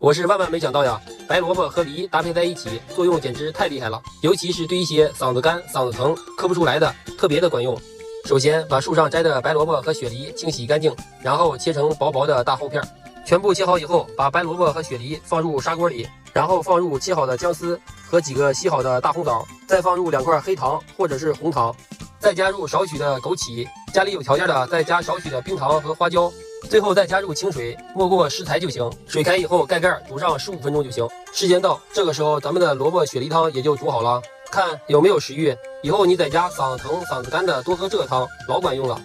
我是万万没想到呀，白萝卜和梨搭配在一起，作用简直太厉害了，尤其是对一些嗓子干、嗓子疼、咳不出来的，特别的管用。首先把树上摘的白萝卜和雪梨清洗干净，然后切成薄薄的大厚片。全部切好以后，把白萝卜和雪梨放入砂锅里，然后放入切好的姜丝和几个洗好的大红枣，再放入2块黑糖或者是红糖，再加入少许的枸杞，家里有条件的再加少许的冰糖和花椒。最后再加入清水，没过食材就行。水开以后盖盖煮上15分钟就行。时间到，这个时候咱们的萝卜雪梨汤也就煮好了。看有没有食欲，以后你在家嗓子疼、嗓子干的多喝这个汤，老管用了。